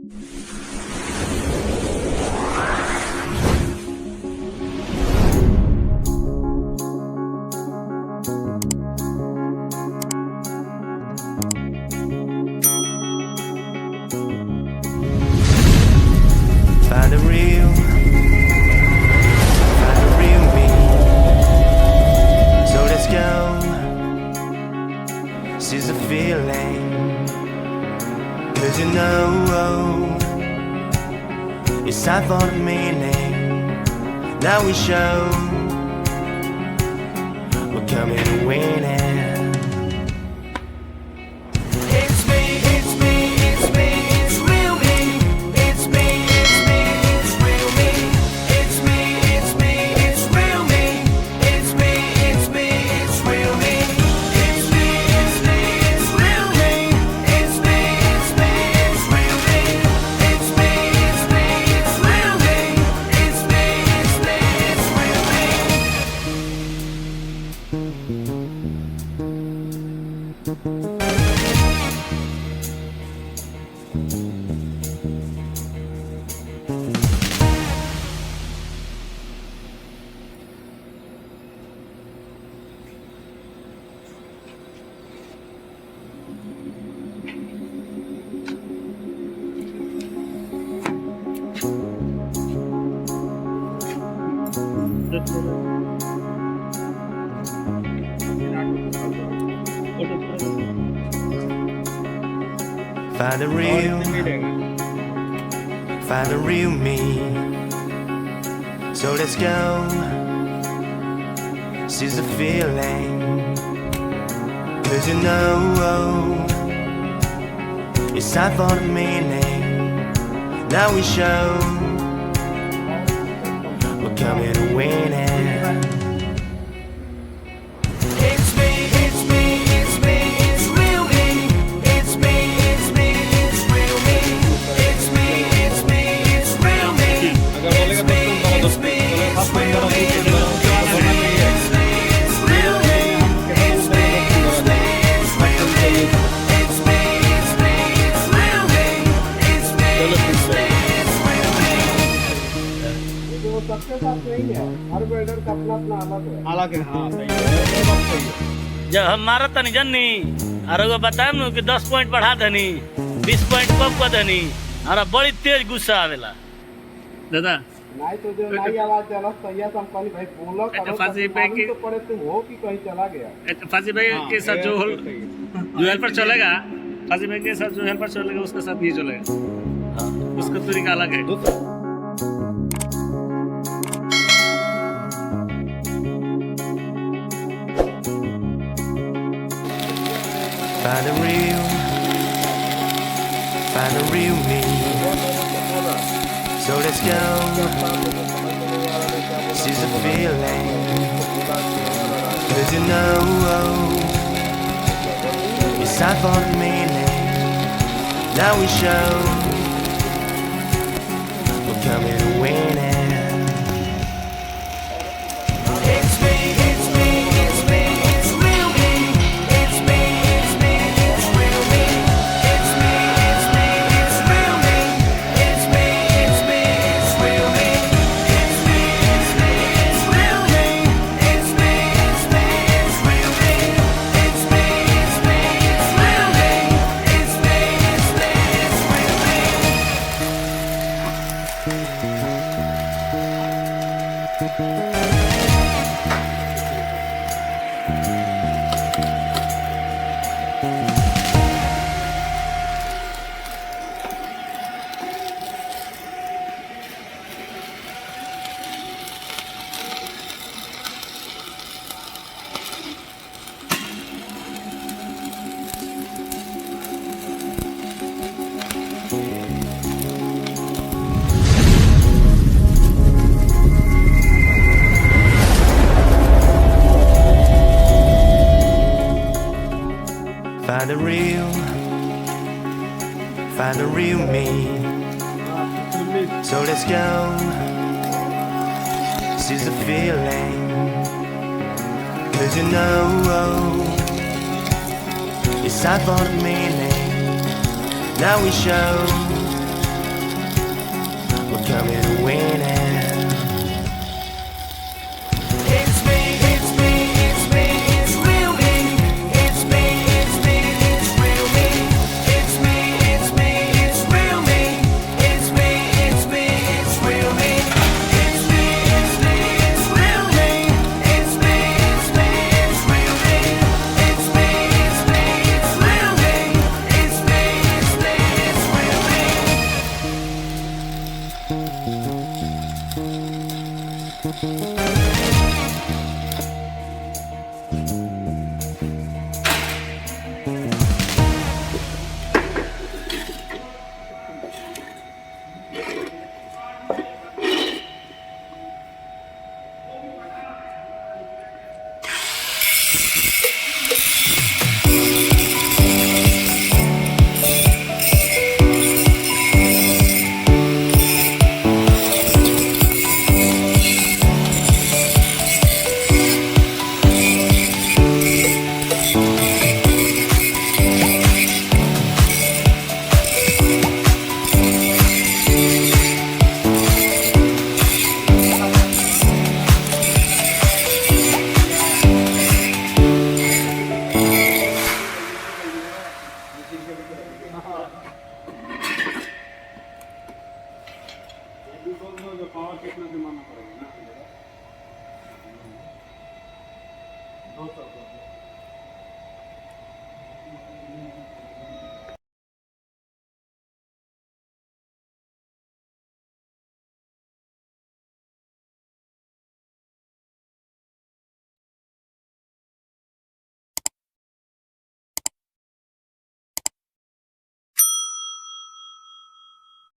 Find the real me. So let's go. Seize the feeling. 'Cause you know it's time for the meaning. Now we show we're coming to win it. Find the real me. So let's go. Seize the feeling. 'Cause you know it's time for the meaning. Now we show we're coming to win it. सबके साथ नहीं है, हर welder का अपना अपना अलग है। हाँ सही है। जब हम मारा तनी जन्नी और वो बताएं नु कि 10 पॉइंट बढ़ा दनी 20 पॉइंट कम कर दनी और बड़ी तेज गुस्सा आवेला दादा नहीं तो जो नई आवाज चला सही कंपनी भाई बोलो करो फांसी पे की तो पड़े तुम हो कि कहीं चला गया। फांसी भाई के साथ जो हेल्पर चलेगा फांसी भाई के साथ जो हेल्पर चलेगा उसके साथ नहीं चलेगा। हाँ उसका तरीका अलग है। Find the real me. So let's go. Seize the feeling. 'Cause you know it's time for the meaning. Now we show we're coming to win it. Find the real me. So let's go. Seize the feeling. 'Cause you know it's time for the meaning. Now we show power कितना जमाना पड़ेगा ना 200 को